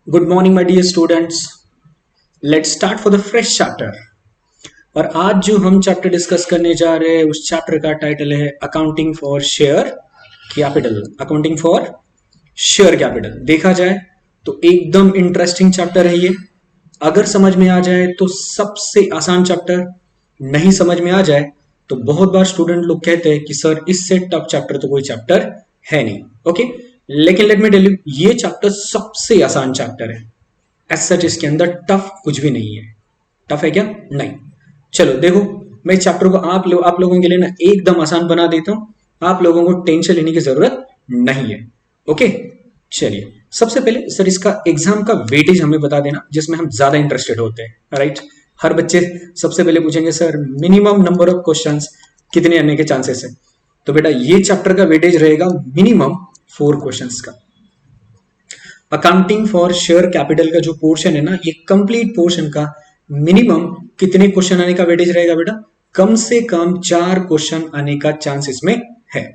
Good morning my dear students. Let's start for the fresh chapter. और आज जो हम चैप्टर डिस्कस करने जा रहे हैं उस चैप्टर का टाइटल है accounting for share capital. Accounting for share capital देखा जाए तो एकदम इंटरेस्टिंग चैप्टर है ये। अगर समझ में आ जाए तो सबसे आसान चैप्टर, नहीं समझ में आ जाए तो बहुत बार स्टूडेंट लोग कहते हैं कि सर इससे टफ चैप्टर तो कोई चैप्टर है नहीं। ओके, लेकिन लेट मी टेल यू, ये चैप्टर सबसे आसान चैप्टर है। एज सच इसके अंदर टफ कुछ भी नहीं है। टफ है क्या? नहीं। चलो देखो, मैं इस चैप्टर को आप लोगों के लिए ना एकदम आसान बना देता हूं। आप लोगों को टेंशन लेने की जरूरत नहीं है। ओके, चलिए सबसे पहले सर इसका एग्जाम का वेटेज हमें बता देना जिसमें हम ज्यादा इंटरेस्टेड होते हैं। राइट, हर बच्चे सबसे पहले पूछेंगे sir minimum number of questions कितने आने के चांसेस है। तो बेटा ये चैप्टर का वेटेज रहेगा मिनिमम 4 क्वेश्चंस का। अकाउंटिंग फॉर शेयर कैपिटल का जो पोर्शन है ना, ये कंप्लीट पोर्शन का मिनिमम कितने क्वेश्चन आने का वेटेज रहेगा बेटा? कम से कम 4 क्वेश्चन आने का चांस इसमें है।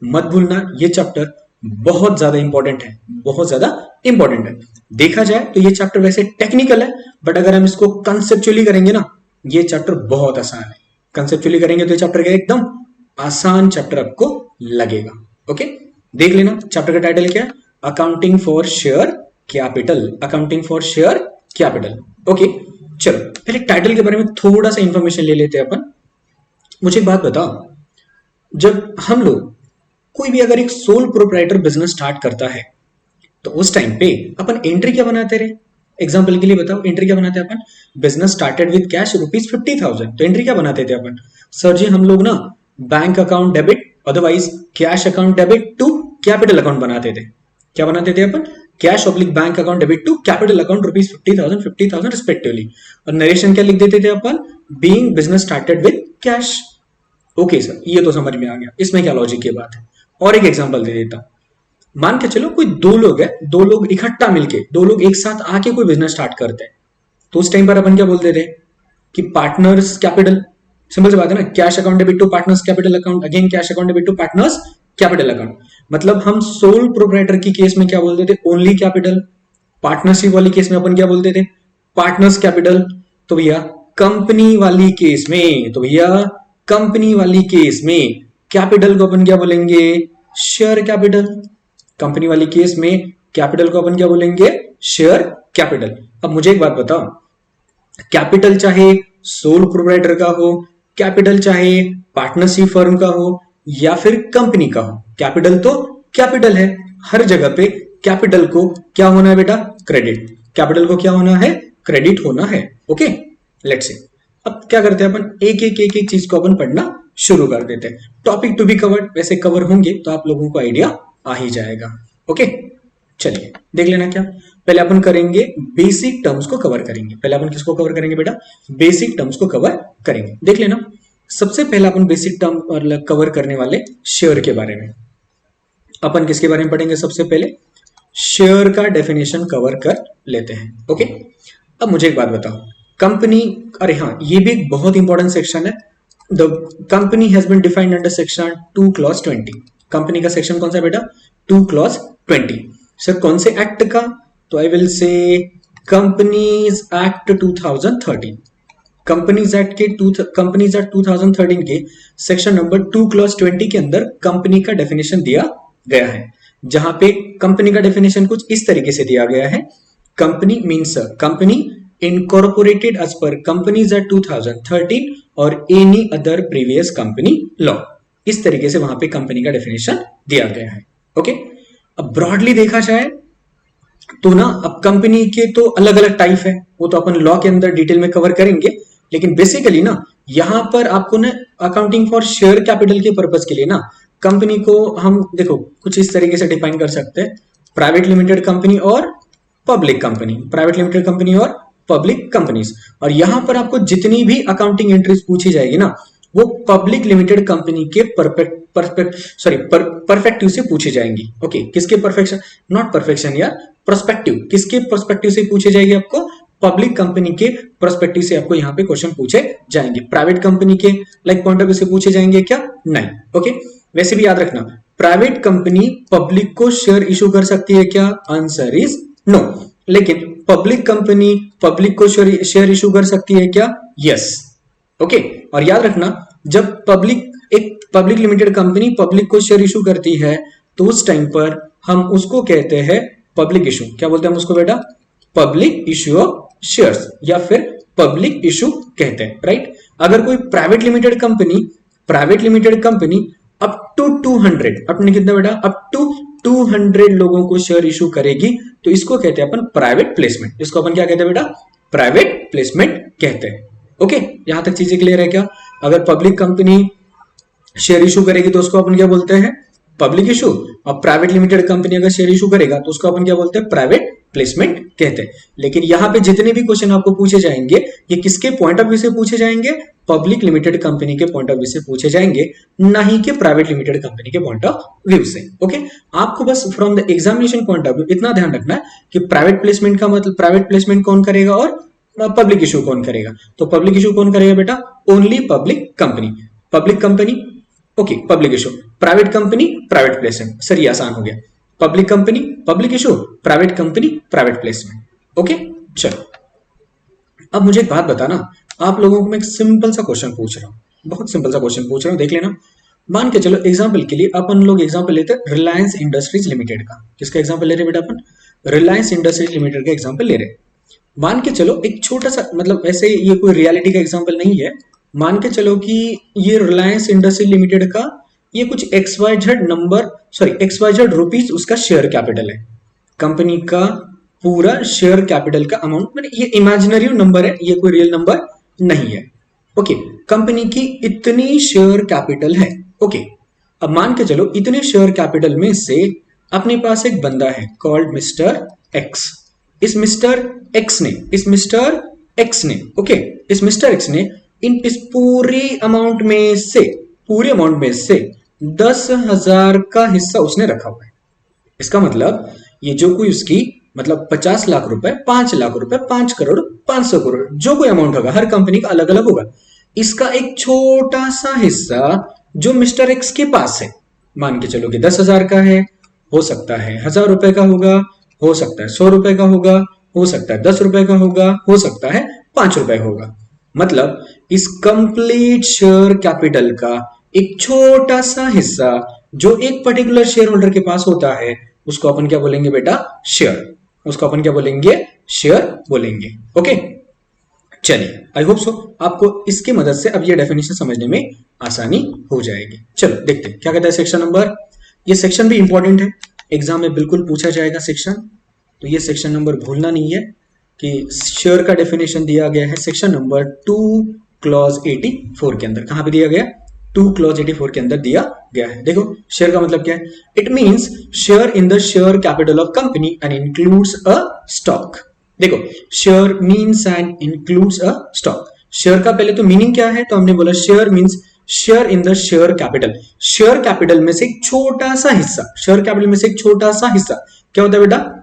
मत भूलना ये चैप्टर बहुत ज्यादा इंपॉर्टेंट है, बहुत ज्यादा इंपॉर्टेंट है। देखा जाए तो ये चैप्टर वैसे टेक्निकल है, बट अगर हम इसको कंसेप्चुअली करेंगे ना, ये चैप्टर बहुत आसान है। कंसेप्चुअली करेंगे तो ये चैप्टर का एकदम आसान चैप्टर आपको लगेगा। ओके, देख लेना चैप्टर का टाइटल क्या है, accounting for share capital. Accounting for share capital. Okay, चलो पहले टाइटल के बारे में थोड़ा सा इंफॉर्मेशन ले लेते हैं अपन। मुझे एक बात बताओ, जब हम लोग कोई भी अगर एक सोल प्रोप्राइटर बिजनेस स्टार्ट करता है तो उस टाइम पे अपन एंट्री क्या बनाते रहे? एग्जाम्पल के लिए बताओ, एंट्री क्या बनाते हैं अपन? बिजनेस स्टार्टेड विद कैश ₹50,000, तो एंट्री क्या बनाते थे अपन? सर जी हम लोग ना bank account debit, otherwise cash account debit to capital account बनाते थे। क्या बनाते थे अपन? Cash oblique bank account debit to capital account ₹50,000 respectively. और नरेशन क्या लिख देते थे अपन? Being business started with cash. Okay sir, ये तो समझ में आ गया, इसमें क्या लॉजिक की बात है। और एक एग्जांपल दे देता हूं। मान के चलो कोई दो लोग है, दो लोग इकट्ठा मिलके, दो लोग एक साथ आके कोई बिजनेस स्टार्ट करते हैं, तो उस टाइम पर अपन क्या बोलते थे कि पार्टनर्स कैपिटल। सिंपल सी बात है ना, cash account debit to partners capital account, again cash account debit to partners capital account. मतलब हम सोल प्रोप्राइटर की केस में क्या बोलते थे? Only capital. पार्टनरशिप वाली केस में अपन क्या बोलते थे? Partners capital. तो भैया कंपनी वाली केस में, कंपनी वाली केस में कैपिटल को अपन क्या बोलेंगे? Share capital. कंपनी वाली केस में कैपिटल को अपन क्या बोलेंगे? Share capital. अब मुझे एक बात बताओ, कैपिटल चाहे सोल प्रोप्राइटर का हो, कैपिटल चाहे पार्टनरशिप फर्म का हो या फिर कंपनी का हो, कैपिटल तो कैपिटल है। हर जगह पे कैपिटल को क्या होना है बेटा? क्रेडिट। कैपिटल को क्या होना है? क्रेडिट होना है। ओके, लेट्स सी अब क्या करते हैं अपन, एक एक चीज को अपन पढ़ना शुरू कर देते हैं। टॉपिक टू बी कवर्ड वैसे कवर होंगे तो आप लोगों को आइडिया आ ही जाएगा। ओके, चलिए देख लेना। क्या पहले अपन करेंगे? बेसिक टर्म्स को कवर करेंगे। पहले अपन किसको कवर करेंगे बेटा? बेसिक टर्म्स को कवर करेंगे। देख लेना, सबसे पहले अपन बेसिक टर्म कवर करने वाले शेयर के बारे में। अपन किसके बारे में पढ़ेंगे? सबसे पहले शेयर का डेफिनेशन कवर कर लेते हैं। ओके, अब मुझे एक बात बताओ, कंपनी, अरे हाँ ये भी एक बहुत इंपॉर्टेंट सेक्शन है। The company has been defined under section 2 clause 20। Company का सेक्शन कौन सा बेटा? 2 क्लॉज 20। सर कौन से एक्ट का? तो I will say companies act 2013। Companies act 2013 के सेक्शन नंबर 2 क्लॉज 20 के अंदर कंपनी का डेफिनेशन दिया गया है, जहां पे कंपनी का डेफिनेशन कुछ इस तरीके से दिया गया है। Company means company incorporated as per Companies Act 2013 और any other previous company law। इस तरीके से वहां पे कंपनी का डेफिनेशन दिया गया है। ओके, अब ब्रॉडली देखा जाए तो ना, अब कंपनी के तो अलग अलग टाइप है, वो तो अपन लॉ के अंदर डिटेल में कवर करेंगे। लेकिन बेसिकली ना यहां पर आपको ना अकाउंटिंग फॉर शेयर कैपिटल के पर्पज के लिए ना कंपनी को हम देखो कुछ इस तरीके से डिफाइन कर सकते हैं, प्राइवेट लिमिटेड कंपनी और public company, private limited company और पब्लिक कंपनीज। और यहां पर आपको जितनी भी अकाउंटिंग एंट्रीज पूछी जाएगी ना, वो पब्लिक लिमिटेड कंपनी के परफेक्टिव से पूछी जाएंगी। ओके, किसके परफेक्शन, नॉट परफेक्शन यार, पर्सपेक्टिव, किसके पर्सपेक्टिव से पूछे जाएगी? आपको पब्लिक कंपनी के पर्सपेक्टिव से आपको यहाँ पे क्वेश्चन पूछे जाएंगे। प्राइवेट कंपनी के लाइक पॉइंट ऑफ व्यू से पूछे जाएंगे क्या? नहीं। ओके, वैसे भी याद रखना, प्राइवेट कंपनी पब्लिक को शेयर इशू कर सकती है क्या? Answer is no. लेकिन पब्लिक कंपनी पब्लिक को शेयर इशू कर सकती है क्या? यस। ओके, और याद रखना, जब पब्लिक लिमिटेड कंपनी पब्लिक को शेयर इशू करती है तो उस टाइम पर हम उसको कहते हैं पब्लिक इशू। क्या बोलते हैं हम उसको बेटा? पब्लिक इशू ऑफ शेयर्स या फिर पब्लिक इशू कहते हैं, राइट। अगर कोई private limited company up to 200, अपने कितना बेटा? अप टू 200 लोगों को शेयर इशू करेगी तो इसको कहते हैं अपन प्राइवेट प्लेसमेंट। इसको अपन क्या कहते हैं बेटा? प्राइवेट प्लेसमेंट कहते हैं। ओके, यहां तक चीजें क्लियर है क्या? अगर पब्लिक कंपनी शेयर इशू करेगी तो उसको अपन क्या बोलते हैं? Public issue. और प्राइवेट लिमिटेड कंपनी अगर शेयर इशू करेगा तो उसको अपन क्या बोलते हैं? प्राइवेट प्लेसमेंट कहते हैं। लेकिन यहां पे जितने भी क्वेश्चन आपको पूछे जाएंगे ये किसके पॉइंट ऑफ व्यू से पूछे जाएंगे? पब्लिक लिमिटेड कंपनी के पॉइंट ऑफ व्यू से पूछे जाएंगे, ना ही कि प्राइवेट लिमिटेड कंपनी के पॉइंट ऑफ व्यू से। ओके, आपको बस from the examination point of view इतना ध्यान रखना है कि प्राइवेट प्लेसमेंट का मतलब प्राइवेट प्लेसमेंट कौन करेगा और पब्लिक इशू कौन करेगा। तो पब्लिक इशू कौन करेगा बेटा? Only public company. Okay, public issue. Private company private placement. Sir ये आसान हो गया। Public company public issue, private company private placement. Okay, चलो अब मुझे एक बात बताना, आप लोगों को मैं एक सिंपल सा क्वेश्चन पूछ रहा हूँ, बहुत सिंपल सा क्वेश्चन पूछ रहा हूँ, देख लेना। मान के चलो एग्जाम्पल के लिए अपन लोग एग्जाम्पल लेते हैं रिलायंस इंडस्ट्रीज लिमिटेड का। किसका एग्जाम्पल ले रहे बेटा अपन? रिलायंस इंडस्ट्रीज लिमिटेड का एग्जाम्पल ले रहे। मान के चलो एक छोटा सा, मतलब वैसे ये कोई रियलिटी का एग्जाम्पल नहीं है, मान के चलो कि ये रिलायंस इंडस्ट्रीज लिमिटेड का ये कुछ XYZ रुपीज उसका शेयर कैपिटल है। कंपनी का पूरा शेयर कैपिटल का अमाउंट, मतलब ये इमेजिनरी नंबर है, ये कोई रियल नंबर नहीं है। ओके, कंपनी की इतनी शेयर कैपिटल है। ओके, अब मान के चलो इतने शेयर कैपिटल में से अपने पास एक बंदा है कॉल्ड मिस्टर एक्स। इस मिस्टर एक्स ने ओके, इस मिस्टर एक्स ने इस पूरे अमाउंट में से 10,000 का हिस्सा उसने रखा हुआ है। इसका मतलब ये जो कोई उसकी मतलब 50 लाख रुपए, 5 लाख रुपए, 5 करोड़, 500 करोड़, जो कोई अमाउंट होगा, हर कंपनी का अलग अलग होगा। इसका एक छोटा सा हिस्सा जो मिस्टर एक्स के पास है, मान के चलो कि 10,000 का है, हो सकता है 1,000 रुपए का होगा, हो सकता है 100 रुपए का होगा, हो सकता है 10 रुपए का होगा, हो सकता है 5 रुपए होगा। मतलब इस कंप्लीट शेयर कैपिटल का एक छोटा सा हिस्सा जो एक पर्टिकुलर शेयर होल्डर के पास होता है उसको अपन क्या बोलेंगे बेटा? शेयर। उसको अपन क्या बोलेंगे? शेयर बोलेंगे। ओके, चलिए आई होप सो आपको इसकी मदद से अब ये डेफिनेशन समझने में आसानी हो जाएगी। चलो देखते हैं क्या कहता है सेक्शन नंबर। ये सेक्शन भी इंपॉर्टेंट है, एग्जाम में बिल्कुल पूछा जाएगा सेक्शन, तो ये सेक्शन नंबर भूलना नहीं है कि शेयर का डेफिनेशन दिया गया है सेक्शन नंबर 2 क्लॉज 84 के अंदर। कहां पे दिया गया? 2 क्लॉज 84 के अंदर दिया गया है। देखो शेयर का मतलब क्या है? It means share in the share capital of company and includes a stock. देखो share means and includes a stock. Share का पहले तो मीनिंग क्या है? तो हमने बोला share means share in the share capital. Share capital में से एक छोटा सा हिस्सा, शेयर कैपिटल में से एक छोटा सा हिस्सा क्या होता है बेटा?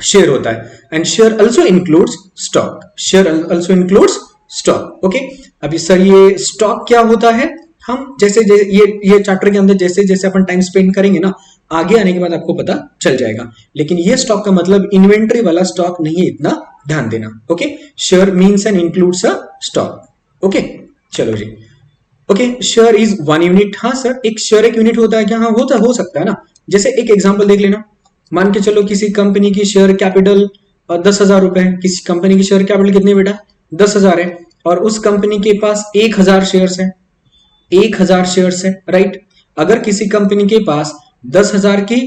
शेयर होता है। And share also includes stock. Share also includes stock. Okay, अभी सर ये स्टॉक क्या होता है? हम जैसे ये चैप्टर के अंदर जैसे जैसे अपन टाइम स्पेंड करेंगे ना, आगे आने के बाद आपको पता चल जाएगा। लेकिन ये स्टॉक का मतलब इन्वेंट्री वाला स्टॉक नहीं है, इतना ध्यान देना। Okay, share means and includes a stock. Okay, चलो जी। Okay, share is 1 unit. हाँ सर, एक शेयर एक यूनिट होता है क्या? हाँ होता हो सकता है ना। जैसे एक एग्जाम्पल देख लेना, मान के चलो किसी कंपनी की शेयर कैपिटल 10,000 रुपए है। किसी कंपनी की शेयर कैपिटल कितनी बेटा? 10,000 है, और उस कंपनी के पास 1,000 शेयर्स है। 1,000 शेयर्स है, राइट। अगर किसी कंपनी के पास 10,000 की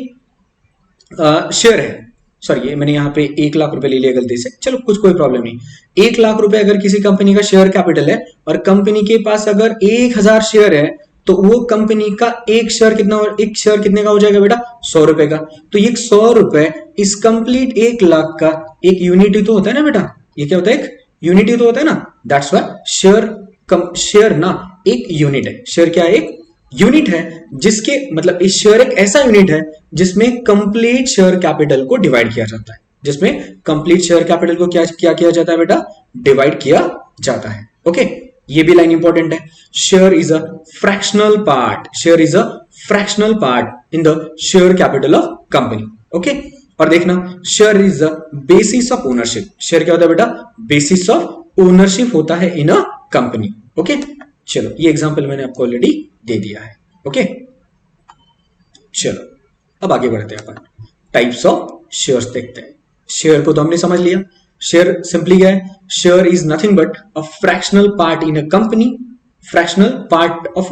शेयर है, सॉरी ये मैंने यहाँ पे 1 लाख रुपए ले लिया गलती से, चलो कुछ कोई प्रॉब्लम नहीं। 1 लाख रुपए अगर किसी कंपनी का शेयर कैपिटल है और कंपनी के पास अगर 1,000 शेयर है तो वो कंपनी का एक शेयर कितने का हो जाएगा बेटा? 100 रुपए का। तो ये 100 रुपए इस कंप्लीट 1 लाख का एक यूनिट ही तो होता है ना बेटा। ये क्या होता है? एक यूनिट ही तो होता है ना। दैट्स व्हाई शेयर ना एक यूनिट है। शेयर क्या है? एक यूनिट है, जिसके मतलब इस शेयर एक ऐसा यूनिट है जिसमें कंप्लीट शेयर कैपिटल को डिवाइड किया जाता है। जिसमें कंप्लीट शेयर कैपिटल को क्या किया जाता है बेटा? डिवाइड किया जाता है। ओके, ये भी लाइन इंपॉर्टेंट है। Share is a fractional part. Share is a fractional part in the share capital of company. Okay, और देखना share is the basis of ownership. Share क्या होता है बेटा? बेसिस ऑफ ओनरशिप होता है इन अ कंपनी। ओके, चलो ये एग्जांपल मैंने आपको ऑलरेडी दे दिया है। ओके, चलो अब आगे बढ़ते हैं अपन टाइप्स ऑफ शेयर्स देखते हैं। शेयर को तो हमने समझ लिया। शेयर सिंपली क्या है? Share is nothing but a fractional part in a company, fractional part of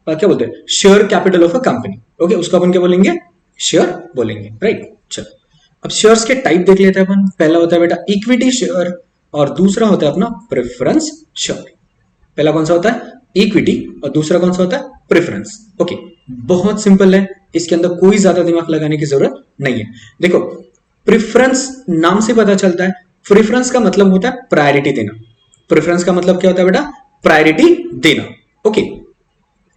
क्या बोलते हैं? Share capital of a company. Okay, उसको अपन क्या बोलेंगे? शेयर बोलेंगे, राइट। चलो अब शेयर्स के टाइप देख लेते हैं अपन। पहला होता है बेटा इक्विटी शेयर और दूसरा होता है अपना प्रेफरेंस शेयर। पहला कौन सा होता है? इक्विटी और दूसरा कौन सा होता है? प्रेफरेंस। ओके, बहुत सिंपल है, इसके अंदर कोई ज्यादा दिमाग लगाने की जरूरत नहीं है। देखो प्रेफरेंस नाम से पता चलता है, प्रेफरेंस का मतलब होता है प्रायोरिटी देना। प्रेफरेंस का मतलब क्या होता है बेटा? प्रायोरिटी देना। ओके,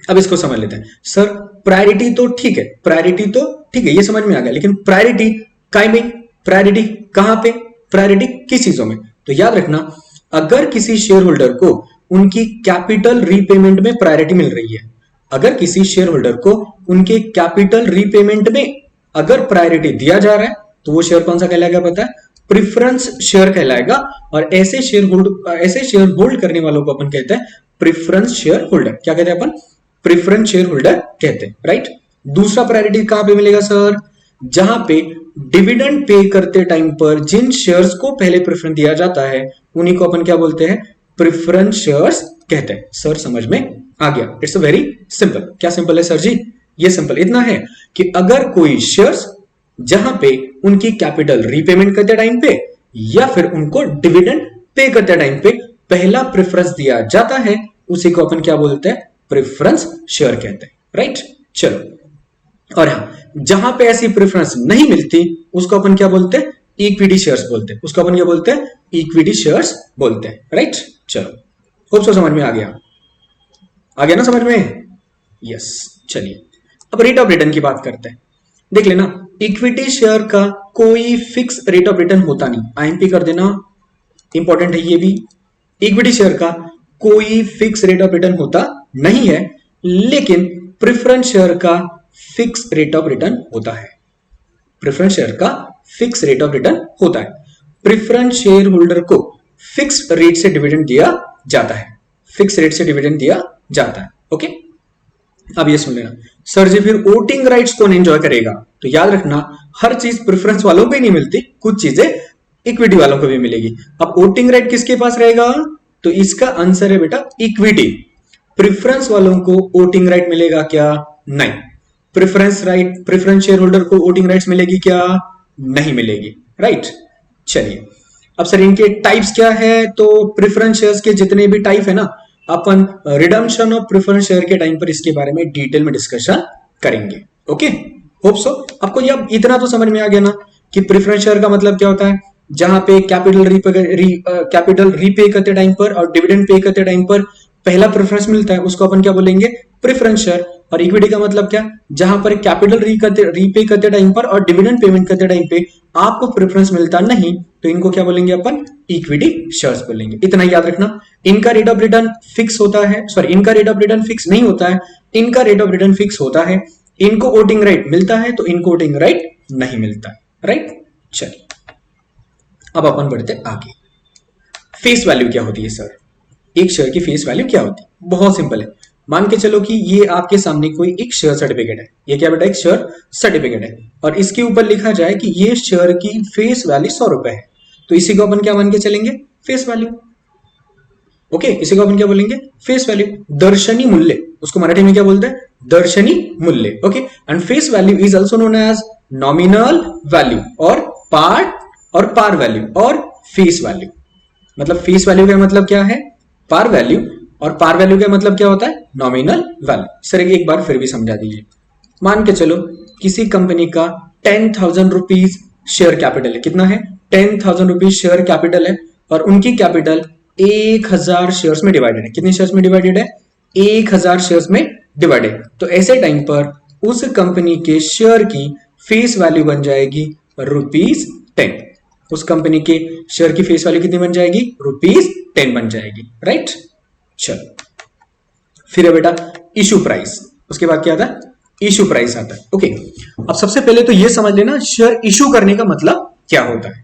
अब इसको समझ लेते हैं। सर प्रायोरिटी तो ठीक है, प्रायोरिटी तो ठीक है, ये समझ में आ गया, लेकिन प्रायोरिटी काय में? प्रायोरिटी कहां पे? प्रायोरिटी किस चीजों में? तो याद रखना, अगर किसी शेयर होल्डर को उनकी कैपिटल रीपेमेंट में प्रायोरिटी मिल रही है, अगर किसी शेयर होल्डर को उनके कैपिटल रीपेमेंट में अगर प्रायोरिटी दिया जा रहा है तो वो शेयर कौन सा कहलाएगा पता है? प्रेफरेंस शेयर कहलाएगा। और ऐसे शेयर होल्ड करने वालों को अपन कहते हैं प्रेफरेंस शेयर होल्डर। क्या कहते हैं अपन? प्रेफरेंस शेयर होल्डर कहते हैं, राइट। दूसरा प्रायोरिटी कहां पे मिलेगा सर? जहां पे डिविडेंड पे करते टाइम पर जिन शेयर्स को पहले प्रेफरेंस दिया जाता है उन्हीं को अपन क्या बोलते हैं? प्रेफरेंस शेयर्स कहते हैं। सर समझ में आ गया? It's very simple. क्या सिंपल है सर जी? ये सिंपल इतना है कि अगर कोई शेयर्स जहां पे उनकी कैपिटल रीपेमेंट करते टाइम पे या फिर उनको डिविडेंड पे करते टाइम पे पहला प्रेफरेंस दिया जाता है, उसी को अपन क्या बोलते हैं? प्रेफरेंस शेयर कहते हैं, राइट। चलो, और हाँ, जहां पे ऐसी प्रेफरेंस नहीं मिलती उसको अपन क्या बोलते हैं? इक्विटी शेयर्स बोलते हैं। उसको अपन क्या बोलते हैं? इक्विटी शेयर्स बोलते हैं, राइट। चलो, होप सो समझ में आ गया। आ गया ना समझ में? यस। चलिए अब रेट ऑफ रिटर्न की बात करते हैं। देख लेना, इक्विटी शेयर का कोई फिक्स रेट ऑफ रिटर्न होता नहीं। आईएमपी कर देना, इंपॉर्टेंट है ये भी। इक्विटी शेयर का कोई फिक्स रेट ऑफ रिटर्न होता नहीं है, लेकिन प्रेफरेंस शेयर का फिक्स रेट ऑफ रिटर्न होता है। प्रेफरेंस शेयर का फिक्स रेट ऑफ रिटर्न होता है। प्रेफरेंस शेयर होल्डर को फिक्स रेट से डिविडेंड दिया जाता है। फिक्स रेट से डिविडेंड दिया जाता है। ओके, अब ये सुन लेना, सर जी फिर वोटिंग राइट्स कौन एंजॉय करेगा? तो याद रखना, हर चीज प्रेफरेंस वालों को ही नहीं मिलती, कुछ चीजें इक्विटी वालों को भी मिलेगी। अब वोटिंग राइट किसके पास रहेगा? तो इसका आंसर है बेटा इक्विटी। प्रेफरेंस वालों को वोटिंग राइट मिलेगा क्या? नहीं। प्रेफरेंस शेयर होल्डर को वोटिंग राइट्स मिलेगी क्या? नहीं मिलेगी, राइट। चलिए अब सर इनके टाइप्स क्या है? तो प्रेफरेंस शेयर्स के जितने भी टाइप है ना, अपन रिडम्पशन ऑफ प्रेफरेंस शेयर के टाइम पर इसके बारे में डिटेल में डिस्कशन करेंगे। ओके, होप सो आपको ये अब इतना तो समझ में आ गया ना कि प्रेफरेंस शेयर का मतलब क्या होता है? जहां पे कैपिटल रीपे करते टाइम पर और डिविडेंड पे करते टाइम पर पहला प्रेफरेंस मिलता है, उसको अपन क्या बोलेंगे? Preference share. और इक्विटी का मतलब क्या? जहां पर कैपिटल रीपे करते टाइम पर और डिविडेंड पेमेंट करते टाइम पे आपको प्रेफरेंस मिलता नहीं, तो इनको क्या बोलेंगे अपन? इक्विटी शेयर्स बोलेंगे। इतना याद रखना। इनका रेट ऑफ रिटर्न फिक्स होता है, सॉरी इनका रेट ऑफ रिटर्न फिक्स नहीं होता है, इनका रेट ऑफ रिटर्न फिक्स होता है। इनको वोटिंग राइट मिलता है तो इनको वोटिंग राइट नहीं मिलता है, राइट। चलिए अब अपन बढ़ते आगे। फेस वैल्यू क्या होती है सर? एक शेयर की फेस वैल्यू क्या होती है? बहुत सिंपल है। मान के चलो कि ये आपके सामने कोई एक शेयर सर्टिफिकेट है। ये क्या बेटा? एक शेयर सर्टिफिकेट है और इसके ऊपर लिखा जाए कि ये शेयर की फेस वैल्यू 100 रुपए है, तो इसी को अपन क्या मान के चलेंगे? Face value. ओके, इसी को अपन क्या बोलेंगे? Face value. दर्शनी मूल्य, उसको मराठी में क्या बोलते हैं? दर्शनी मूल्य। Okay, and face value is also known as nominal value और पार वैल्यू और फेस वैल्यू। मतलब फेस वैल्यू का मतलब क्या है? पार वैल्यू, और पार वैल्यू का मतलब क्या होता है? Nominal value. सर एक बार फिर भी समझा दीजिए। मान के चलो किसी कंपनी का 10,000 रुपीज शेयर कैपिटल है। कितना है? 10,000 रुपीज शेयर कैपिटल है और उनकी कैपिटल 1000 शेयर्स में डिवाइडेड है। कितने शेयर्स में डिवाइडेड है? 1000 शेयर्स में डिवाइडेड। तो ऐसे टाइम पर उस कंपनी के शेयर की फेस वैल्यू बन जाएगी ₹10। उस कंपनी के शेयर की फेस वैल्यू कितनी बन जाएगी? ₹10 बन जाएगी, राइट। चलो फिर है बेटा इशू प्राइस। उसके बाद क्या था? इशू प्राइस आता है। ओके, अब सबसे पहले तो ये समझ लेना शेयर इशू करने का मतलब क्या होता है।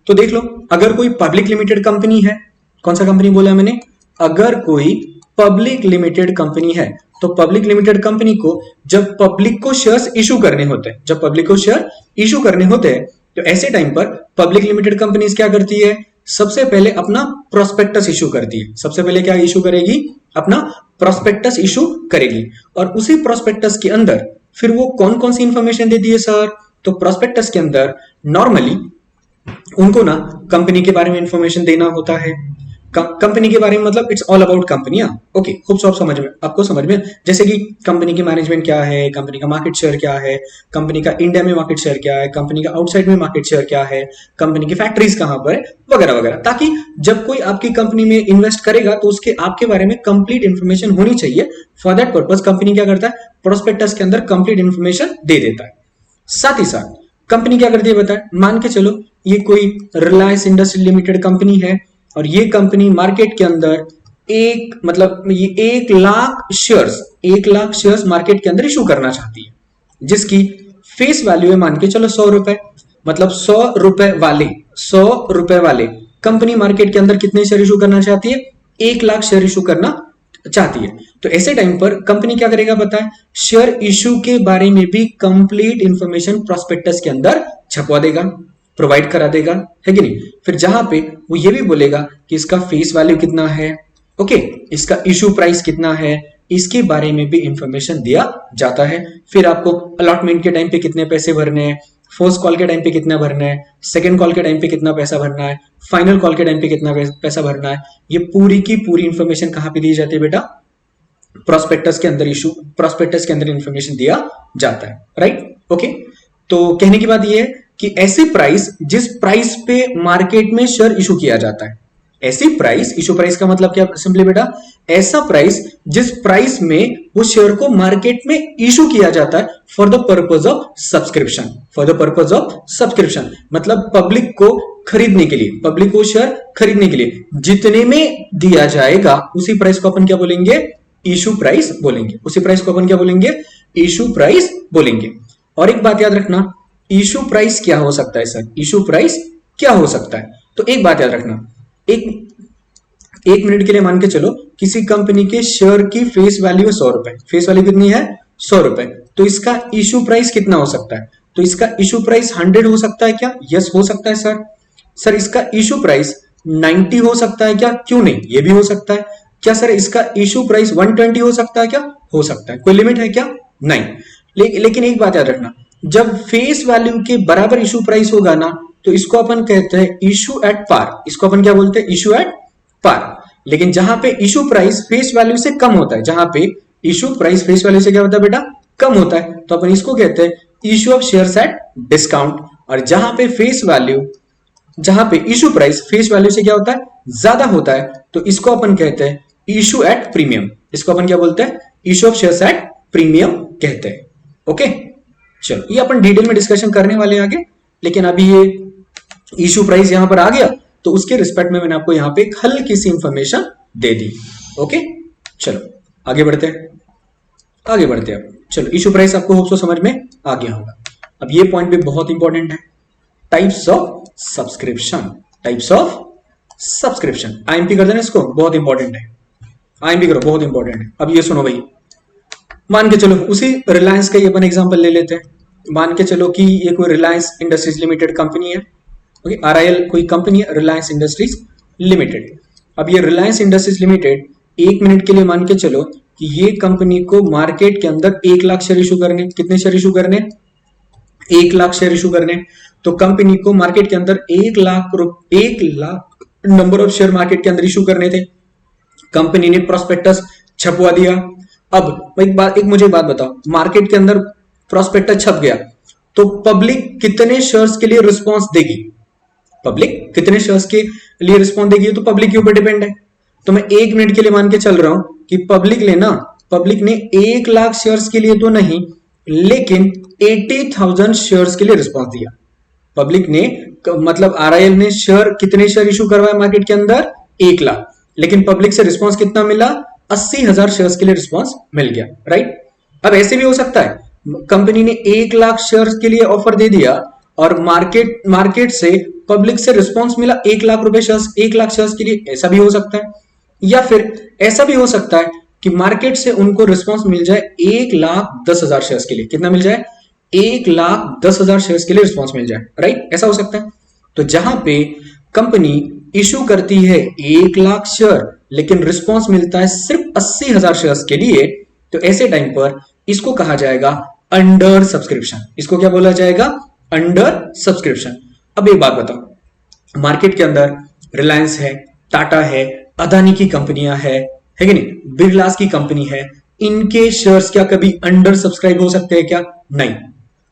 तो देख लो, अगर कोई पब्लिक लिमिटेड कंपनी है, कौन सा कंपनी बोला मैंने, अगर कोई पब्लिक लिमिटेड कंपनी है, तो पब्लिक लिमिटेड कंपनी को जब पब्लिक को शेयर्स इशू करने होते हैं, जब पब्लिक को शेयर इशू करने होते हैं, तो ऐसे टाइम पर पब्लिक लिमिटेड कंपनीज क्या करती है, सबसे पहले अपना प्रोस्पेक्टस इशू करती है। सबसे पहले क्या इशू करेगी, अपना प्रोस्पेक्टस इशू करेगी। और उसी प्रोस्पेक्टस के अंदर फिर वो कौन कौन सी इंफॉर्मेशन देती है सर, तो प्रोस्पेक्टस के अंदर नॉर्मली उनको ना कंपनी के बारे में इंफॉर्मेशन देना होता है। कंपनी के बारे में मतलब it's all about company. Okay, खूब सब समझ में, आपको समझ में, जैसे कि कंपनी की मैनेजमेंट क्या है, कंपनी का मार्केट शेयर क्या है, कंपनी का इंडिया में मार्केट शेयर क्या है, कंपनी का आउटसाइड में मार्केट शेयर क्या है, कंपनी की फैक्ट्रीज कहां पर है, वगैरह वगैरह, ताकि जब कोई आपकी कंपनी में इन्वेस्ट करेगा तो उसके आपके बारे में कंप्लीट इन्फॉर्मेशन होनी चाहिए। फॉर दैट पर्पज कंपनी क्या करता है, प्रोस्पेक्टस के अंदर कंप्लीट इन्फॉर्मेशन दे देता है। साथ ही साथ कंपनी क्या करती है बताए, मान के चलो ये कोई रिलायंस इंडस्ट्री लिमिटेड कंपनी है और ये कंपनी मार्केट के अंदर ये 1 लाख शेयर्स मार्केट के अंदर इशू करना चाहती है, जिसकी फेस वैल्यू है मान के चलो 100 रुपए, मतलब 100 रुपए वाले कंपनी मार्केट के अंदर कितने शेयर इशू करना चाहती है, 1 लाख शेयर इशू करना चाहती है। तो ऐसे टाइम पर कंपनी क्या करेगा बताए, शेयर इशू के बारे में भी कंप्लीट इंफॉर्मेशन प्रोस्पेक्टस के अंदर छपवा देगा, प्रोवाइड करा देगा, है कि नहीं। फिर जहां पे वो ये भी बोलेगा कि इसका फेस वैल्यू कितना है, ओके, इसका इशू प्राइस कितना है, इसके बारे में भी इंफॉर्मेशन दिया जाता है। फिर आपको अलॉटमेंट के टाइम पे कितने पैसे भरने हैं, फर्स्ट कॉल के टाइम पे कितना भरना है, सेकंड कॉल के टाइम पे कितना पैसा भरना है, फाइनल कॉल के टाइम पे कितना पैसा भरना है, ये पूरी की पूरी इंफॉर्मेशन कहां पे दी जाती है बेटा, प्रोस्पेक्टस के अंदर इंफॉर्मेशन दिया जाता है, राइट। ओके, तो कहने की बात यह है कि ऐसी प्राइस जिस प्राइस पे मार्केट में शेयर इशू किया जाता है, ऐसी प्राइस, इशू प्राइस का मतलब क्या सिंपली बेटा, ऐसा प्राइस जिस प्राइस में वो शेयर को मार्केट में इशू किया जाता है for the purpose of subscription, मतलब पब्लिक को खरीदने के लिए, पब्लिक को शेयर खरीदने के लिए जितने में दिया जाएगा उसी प्राइस को अपन क्या बोलेंगे, इशू प्राइस बोलेंगे। उसी प्राइस को अपन क्या बोलेंगे, इशू प्राइस बोलेंगे। और एक बात याद रखना, इशू प्राइस क्या हो सकता है सर, इशू प्राइस क्या हो सकता है, तो एक बात याद रखना, एक मिनट के लिए मान के चलो किसी कंपनी के शेयर की फेस वैल्यू है 100 रुपए, फेस वैल्यू कितनी है 100 रुपए, तो इसका इशू प्राइस कितना हो सकता है, तो इसका इशू प्राइस 100 हो सकता है क्या, यस हो सकता है सर इसका इशू प्राइस 90 हो सकता है क्या, क्यों नहीं, ये भी हो सकता है। क्या सर इसका इशू प्राइस 120 हो सकता है क्या, हो सकता है, कोई लिमिट है क्या, नहीं। लेकिन एक बात याद रखना, जब फेस वैल्यू के बराबर इशू प्राइस होगा ना, तो इसको अपन कहते हैं इशू एट पार, इसको अपन क्या बोलते हैं, इशू एट पार। लेकिन जहां पे इशू प्राइस फेस वैल्यू से कम होता है, जहां पे इशू प्राइस फेस वैल्यू से क्या होता है बेटा, कम होता है, तो अपन इसको कहते हैं issue of shares at discount. और जहां पे इशू प्राइस फेस वैल्यू से क्या होता है, ज्यादा होता है, तो इसको अपन कहते हैं इशू एट प्रीमियम। इसको अपन क्या बोलते हैं, issue of shares at premium कहते हैं। ओके, चलो ये अपन डिटेल में डिस्कशन करने वाले हैं आगे, लेकिन अभी ये इशू प्राइस यहां पर आ गया तो उसके रिस्पेक्ट में मैंने आपको यहां पे एक हल्की सी इंफॉर्मेशन दे दी। ओके, चलो आगे बढ़ते हैं अब। चलो इशू प्राइस आपको होप सो समझ में आ गया होगा। अब ये पॉइंट भी बहुत इंपॉर्टेंट है, टाइप्स ऑफ सब्सक्रिप्शन। आईएमपी कर देना इसको, बहुत इंपॉर्टेंट है, आईएमपी करो, बहुत इंपॉर्टेंट है। अब ये सुनो भाई, मान के चलो उसी रिलायंस का ही अपन एग्जांपल ले लेते हैं। मान के चलो कि ये कोई रिलायंस इंडस्ट्रीज लिमिटेड कंपनी है, ओके, आरआईएल कोई कंपनी है, रिलायंस इंडस्ट्रीज लिमिटेड। अब ये रिलायंस इंडस्ट्रीज लिमिटेड, एक मिनट के लिए मान के चलो कि ये कंपनी को मार्केट के अंदर 1 लाख शेयर इशू करने, कितने शेयर इशू करने, 1 लाख शेयर इशू करने। तो कंपनी को मार्केट के अंदर 1 lakh number of share market के अंदर इशू करने थे। कंपनी ने प्रोस्पेक्टस छपवा दिया। अब एक मुझे बात बताओ, मार्केट के अंदर प्रोस्पेक्टस छप गया तो पब्लिक कितने शेयर्स के लिए रिस्पॉन्स देगी, पब्लिक कितने शेयर्स के लिए रिस्पॉन्स देगी, तो पब्लिक के ऊपर डिपेंड है। तो मैं एक मिनट के लिए मान के चल रहा हूं कि पब्लिक ने 1 लाख शेयर्स के लिए तो नहीं, लेकिन 80,000 शेयर्स के लिए रिस्पॉन्स दिया। पब्लिक ने मतलब आरआईएल ने कितने शेयर इशू करवाए मार्केट के अंदर, 1 लाख, लेकिन पब्लिक से रिस्पॉन्स कितना मिला, 80,000 शेयर्स के लिए रिस्पॉन्स मिल गया, राइट। अब ऐसे भी हो सकता है कंपनी ने 1 लाख शेयर के लिए ऑफर दे दिया और मार्केट से पब्लिक से रिस्पॉन्स मिला 1 लाख रुपए शेयर्स 1 लाख शेयर्स के लिए, ऐसा भी हो सकता है। या फिर ऐसा भी हो सकता है कि मार्केट से उनको रिस्पॉन्स मिल जाए 1,10,000 शेयर्स के लिए, कितना मिल जाए 1,10,000 शेयर्स के लिए रिस्पॉन्स मिल जाए, राइट, ऐसा हो सकता है। तो जहां पे कंपनी इशू करती है 1 लाख शेयर लेकिन रिस्पॉन्स मिलता है सिर्फ 80,000 शेयर्स के लिए, तो ऐसे टाइम पर इसको कहा जाएगा अंडर सब्सक्रिप्शन। इसको क्या बोला जाएगा, अंडर सब्सक्रिप्शन। अब एक बात बताओ, मार्केट के अंदर रिलायंस है, टाटा है, अदानी की कंपनियां है कि नहीं, बिरलास की कंपनी है, इनके शेयर्स क्या कभी अंडर सब्सक्राइब हो सकते हैं क्या? नहीं।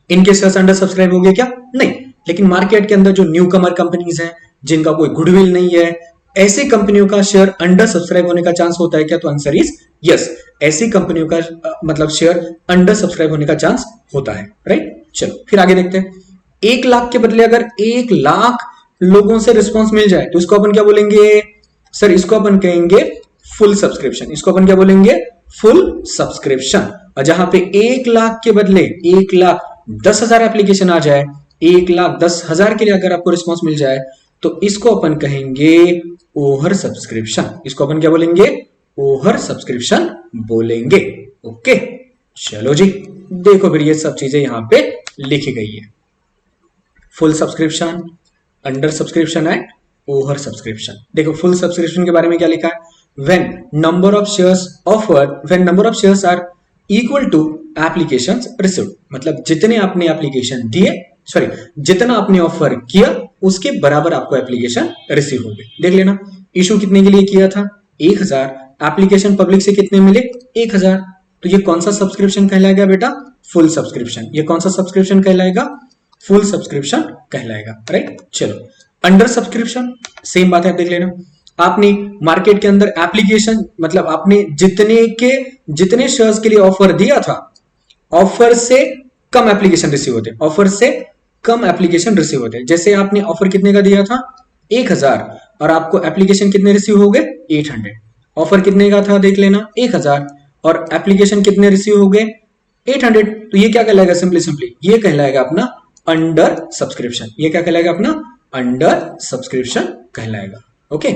इनके शेयर्स अंडर सब्सक्राइब हो गए क्या? नहीं। लेकिन मार्केट के अंदर जो न्यू कमर कंपनीज हैं, जिनका कोई गुडविल नहीं है, ऐसी कंपनियों का शेयर अंडर सब्सक्राइब होने का चांस होता है क्या? तो आंसर इज यस, ऐसी कंपनियों का मतलब शेयर अंडर सब्सक्राइब होने का चांस होता है, राइट। चलो फिर आगे देखते हैं। 1 लाख के बदले अगर 1 लाख लोगों से रिस्पॉन्स मिल जाए तो इसको अपन क्या बोलेंगे सर? इसको अपन कहेंगे फुल सब्सक्रिप्शन। इसको अपन क्या बोलेंगे? Full subscription. और जहां पे 1 लाख के बदले 1,10,000 एप्लीकेशन आ जाए, 1,10,000 के लिए अगर आपको रिस्पॉन्स मिल जाए तो इसको अपन कहेंगे ओवर सब्सक्रिप्शन। इसको अपन क्या बोलेंगे? ओवर सब्सक्रिप्शन बोलेंगे। ओके, चलो जी, देखो फिर ये सब चीजें यहां पे लिखी गई है। Full subscription, under subscription and over subscription. देखो फुल सब्सक्रिप्शन के बारे में क्या लिखा है? when number of shares are equal to applications received, मतलब जितने आपने एप्लीकेशन दिए, सॉरी जितना आपने ऑफर किया उसके बराबर आपको एप्लीकेशन रिसीव हो गए। देख लेना, इशू कितने के लिए किया था? 1,000, एप्लीकेशन पब्लिक से कितने मिले? 1,000। तो ये कौन सा सब्सक्रिप्शन कहलाएगा बेटा? Full subscription. ये कौन सा सब्सक्रिप्शन कहलाएगा? फुल सब्सक्रिप्शन कहलाएगा, राइट। चलो अंडर सब्सक्रिप्शन, सेम बात है, देख लेना। आपने मार्केट के अंदर एप्लीकेशन मतलब आपने जितने शेयर्स के लिए ऑफर दिया था, ऑफर से कम एप्लीकेशन रिसीव होते, ऑफर से कम एप्लीकेशन रिसीव होते। जैसे आपने ऑफर कितने का दिया था? 1,000 और आपको एप्लीकेशन कितने रिसीव हो गए? 800। ऑफर कितने का था देख लेना, 1,000 और एप्लीकेशन कितने रिसीव हो गए? 800। तो ये क्या कहलाएगा? सिंपली ये कहलाएगा अपना अंडर सब्सक्रिप्शन। ये क्या कहलाएगा? अपना अंडर सब्सक्रिप्शन कहलाएगा। ओके,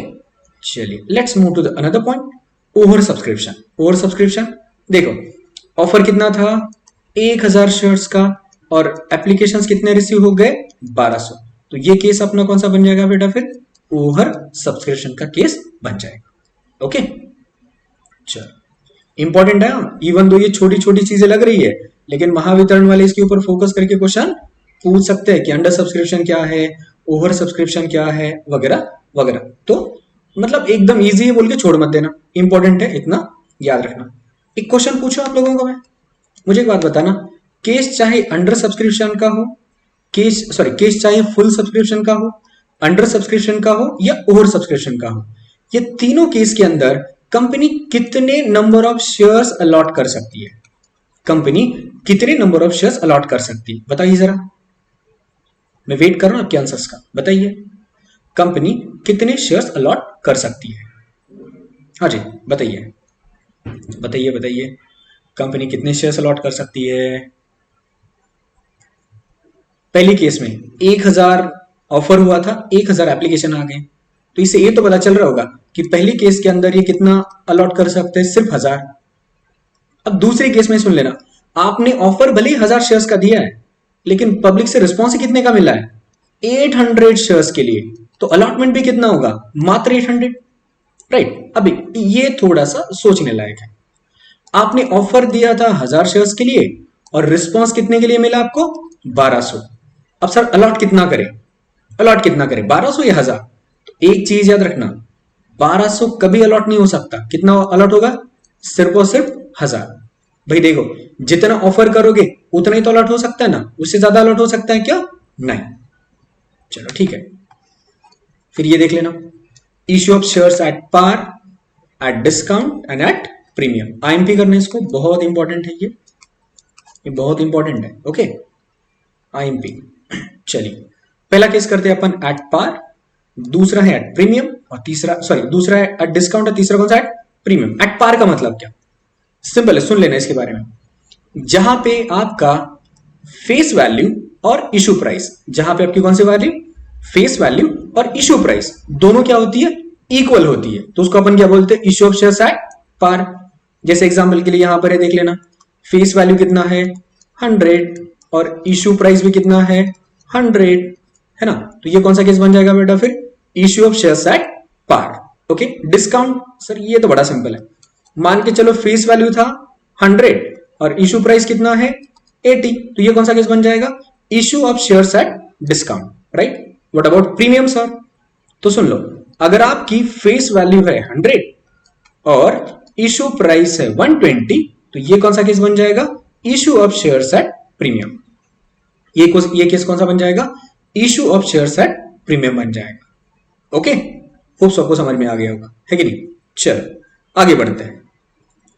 चलिए let's move to the another point, over subscription. Over subscription देखो, ऑफर कितना था? 1,000 शेयर्स का और एप्लीकेशंस कितने रिसीव हो गए? 1200। तो ये केस अपना कौन सा बन जाएगा बेटा? फिर ओवर सब्सक्रिप्शन का केस बन जाएगा। ओके, चलो इंपॉर्टेंट है, इवन दो ये छोटी छोटी चीजें लग रही है, लेकिन महावितरण वाले इसके ऊपर फोकस करके क्वेश्चन पूछ सकते हैं कि अंडर सब्सक्रिप्शन क्या है, ओवर सब्सक्रिप्शन क्या है, वगैरह वगैरह। तो मतलब एकदम इजी है बोल के छोड़ मत देना, इंपॉर्टेंट है, इतना याद रखना। एक क्वेश्चन पूछो आप लोगों को मैं, मुझे एक बात बताना, केस चाहे अंडर सब्सक्रिप्शन का हो, केस चाहे फुल सब्सक्रिप्शन का हो, अंडर सब्सक्रिप्शन का हो या ओवर सब्सक्रिप्शन का हो, ये तीनों केस के अंदर कंपनी कितने नंबर ऑफ शेयर्स अलॉट कर सकती है? कंपनी कितने नंबर ऑफ शेयर्स अलॉट कर सकती है? बताइए जरा, मैं वेट कर रहा हूं आपके आंसर्स का। बताइए कंपनी कितने शेयर्स अलॉट कर सकती है? हाँ जी बताइए बताइए बताइए, कंपनी कितने शेयर्स अलॉट कर सकती है? पहली केस में 1,000 ऑफर हुआ था, 1,000 एप्लीकेशन आ गए, तो इससे ये तो पता चल रहा होगा कि पहली केस के अंदर ये कितना अलॉट कर सकते हैं? सिर्फ 1,000। अब दूसरी केस में सुन लेना, आपने ऑफर भले ही 1,000 शेयर्स का दिया है, लेकिन पब्लिक से रिस्पॉन्स कितने का मिला है? 800 शेयर्स के लिए, तो अलॉटमेंट भी कितना होगा? मात्र 800, राइट। अभी ये थोड़ा सा सोचने लायक है। आपने ऑफर दिया था 1,000 शेयर्स के लिए और रिस्पॉन्स कितने के लिए मिला आपको? 1200। अब सर अलॉट कितना करें? 1200 या 1,000? तो एक चीज याद रखना, 1200 कभी अलॉट नहीं हो सकता। कितना अलॉट होगा? सिर्फ और सिर्फ 1,000। भाई देखो, जितना ऑफर करोगे उतना ही तो अलॉट हो सकता है ना, उससे ज्यादा अलॉट हो सकता है क्या? नहीं। चलो ठीक है, फिर ये देख लेना, issue of shares at par, at discount and at premium. IMP करना इसको, बहुत इंपॉर्टेंट है ये बहुत इंपॉर्टेंट है। Okay, IMP. चलिए पहला केस करते हैं अपन एट पार, दूसरा है एट प्रीमियम और दूसरा है एट डिस्काउंट और तीसरा कौन सा? At premium. एट पार का मतलब क्या? सिंपल है, सुन लेना इसके बारे में। जहां पे आपका फेस वैल्यू और इशू प्राइस, जहां पे आपकी कौन सी वैल्यू, फेस वैल्यू और इशू प्राइस दोनों क्या होती है, इक्वल होती है, तो उसको अपन क्या बोलते हैं, issue of shares at par. जैसे एग्जांपल के लिए यहां पर है, देख लेना, फेस वैल्यू कितना है 100 और इशू प्राइस भी कितना है 100, है ना, तो ये कौन सा केस बन जाएगा बेटा, फिर issue of shares at par. Okay, discount sir ये तो बड़ा सिंपल है, मान के चलो फेस वैल्यू था 100 और इशू प्राइस कितना है 80, तो ये कौन सा केस बन जाएगा, issue of shares at discount, right. What about premium sir, तो सुन लो, अगर आपकी फेस वैल्यू है 100 और इशू प्राइस है 120, तो ये कौन सा केस बन जाएगा, issue of shares at premium. ये केस कौन सा बन जाएगा, issue of shares at premium बन जाएगा। ओके, होप सबको समझ में आ गया होगा, है कि नहीं। चलो आगे बढ़ते हैं,